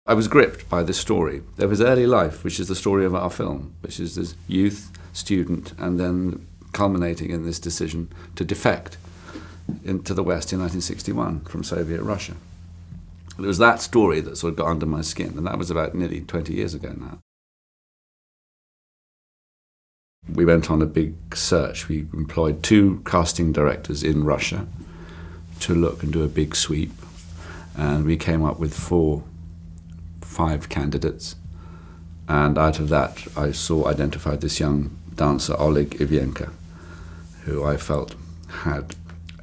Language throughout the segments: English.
I was gripped by this story of his early life, which is the story of our film, which is this youth, student, and then culminating in this decision to defect into the West in 1961 from Soviet Russia. It was that story that sort of got under my skin, and that was about nearly 20 years ago now. We went on a big search. We employed 2 casting directors in Russia to look and do a big sweep, and we came up with 5 candidates, and out of that I identified this young dancer, Oleg Ivienko, who I felt had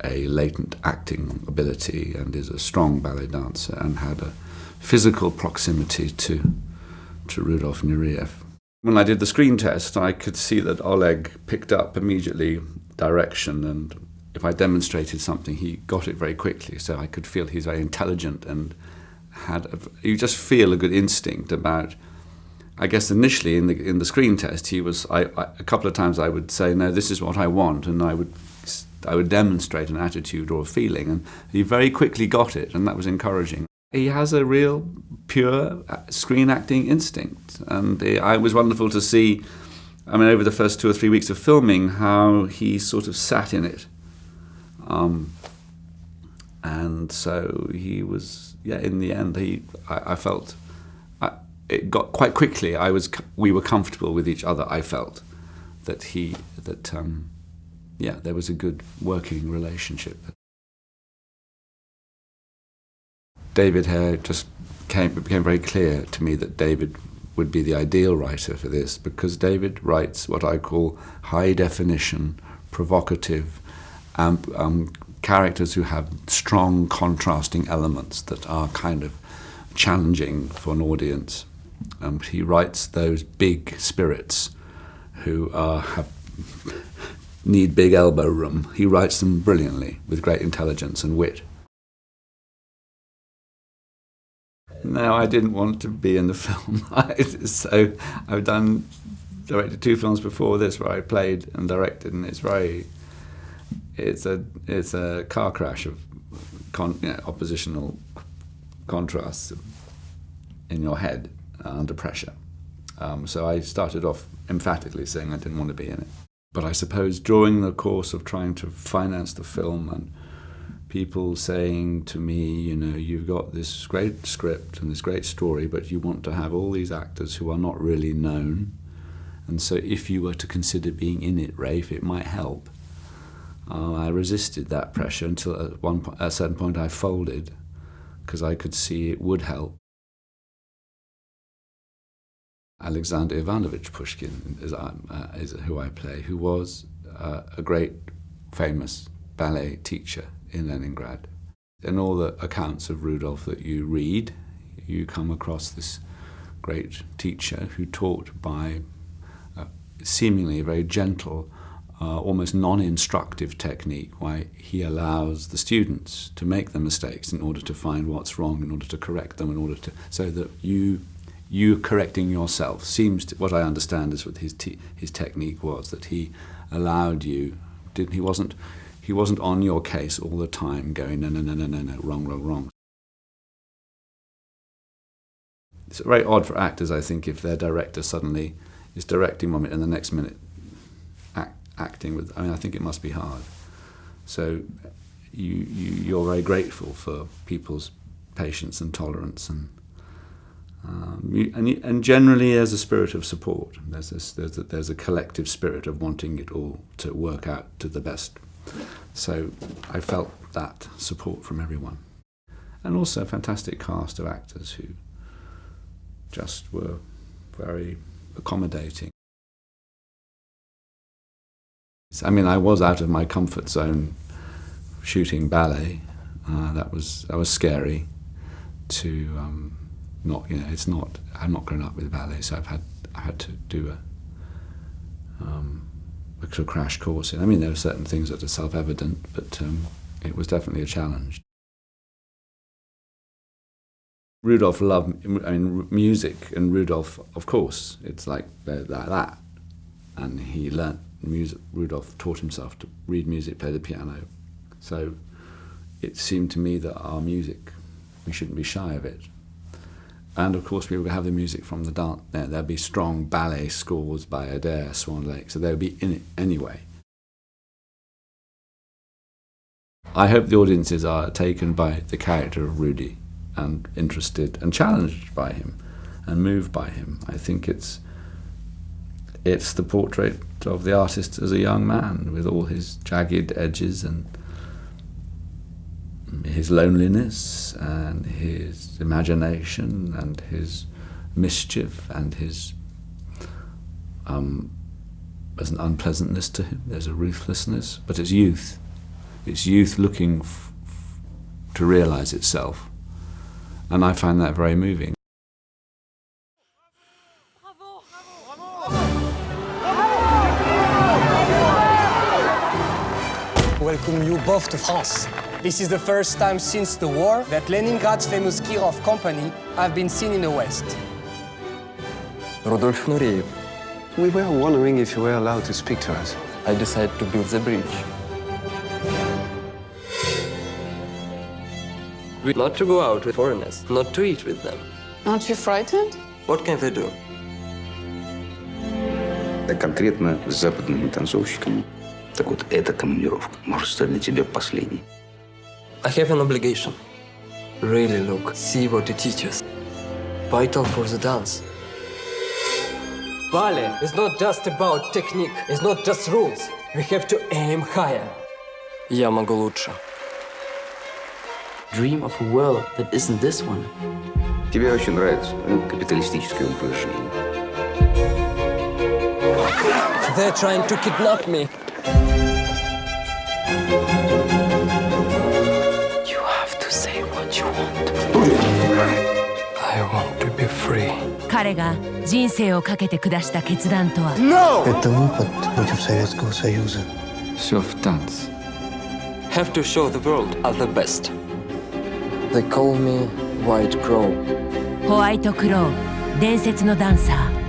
a latent acting ability and is a strong ballet dancer and had a physical proximity to Rudolf Nureyev. When I did the screen test, I could see that Oleg picked up immediately direction, and if I demonstrated something, he got it very quickly, so I could feel he's very intelligent and you just feel a good instinct about. I guess initially in the screen test, he was. A couple of times I would say, "No, this is what I want," and I would demonstrate an attitude or a feeling, and he very quickly got it, and that was encouraging. He has a real pure screen acting instinct, and it was wonderful to see. I mean, over the first 2 or 3 weeks of filming, how he sort of sat in it, and so he was. Yeah, in the end, I felt. It got quite quickly. We were comfortable with each other. I felt that there was a good working relationship. David Hare became very clear to me that David would be the ideal writer for this, because David writes what I call high definition, provocative, characters who have strong contrasting elements that are kind of challenging for an audience. He writes those big spirits who need big elbow room. He writes them brilliantly with great intelligence and wit. No, I didn't want to be in the film. So I've directed 2 films before this where I played and directed, and it's a car crash of oppositional contrasts in your head under pressure. So I started off emphatically saying I didn't want to be in it. But I suppose during the course of trying to finance the film, and people saying to me, you've got this great script and this great story, but you want to have all these actors who are not really known, and so if you were to consider being in it, Rafe, it might help. I resisted that pressure until at a certain point I folded, because I could see it would help. Alexander Ivanovich Pushkin is who I play, who was a great, famous ballet teacher in Leningrad. In all the accounts of Rudolf that you read, you come across this great teacher who taught by seemingly a very gentle, almost non-instructive technique, why he allows the students to make the mistakes in order to find what's wrong, in order to correct them, so that you correcting yourself seems to, what I understand is what his technique was, that he allowed you. He wasn't on your case all the time, going no, wrong. It's very odd for actors, I think, if their director suddenly is directing 1 minute and the next minute acting with. I think it must be hard. So you're very grateful for people's patience and tolerance, and generally there's a spirit of support. There's a collective spirit of wanting it all to work out to the best. So I felt that support from everyone, and also a fantastic cast of actors who just were very accommodating. I mean, I was out of my comfort zone shooting ballet. That was scary. To not, it's not. I'm not grown up with ballet, so I had to do a crash course. There are certain things that are self-evident, but it was definitely a challenge. Rudolf loved, music, and Rudolf, of course, it's like that. And he learnt music. Rudolf taught himself to read music, play the piano. So it seemed to me that our music, we shouldn't be shy of it. And of course, we would have the music from the dance. There'd be strong ballet scores by Adair, Swan Lake, so they would be in it anyway. I hope the audiences are taken by the character of Rudy and interested and challenged by him and moved by him. I think it's the portrait of the artist as a young man with all his jagged edges and his loneliness and his imagination and his mischief and his there's an unpleasantness to him, there's a ruthlessness, but it's youth. It's youth looking to realise itself. And I find that very moving. Welcome you both to France. This is the first time since the war that Leningrad's famous Kirov company have been seen in the West. Rudolf Nureyev. We were wondering if you were allowed to speak to us. I decided to build the bridge. Not to go out with foreigners, not to eat with them. Aren't you frightened? What can they do? Конкретно с западными танцовщиками. Так вот, эта командировка может стать для тебя последней. I have an obligation. Really look, see what it teaches. Vital for the dance. Ballet is not just about technique, it's not just rules. We have to aim higher. Я могу лучше. Dream of a world that isn't this one. Тебе очень нравится капиталистическое упражнение. They're trying to kidnap me. You have to say what you want. I want to be free. 彼が人生をかけて下した決断とは。Это выпад против Советского Союза. Self-dance. Have to show the world are the best. They call me White Crow. ホワイトクロー、伝説のダンサー。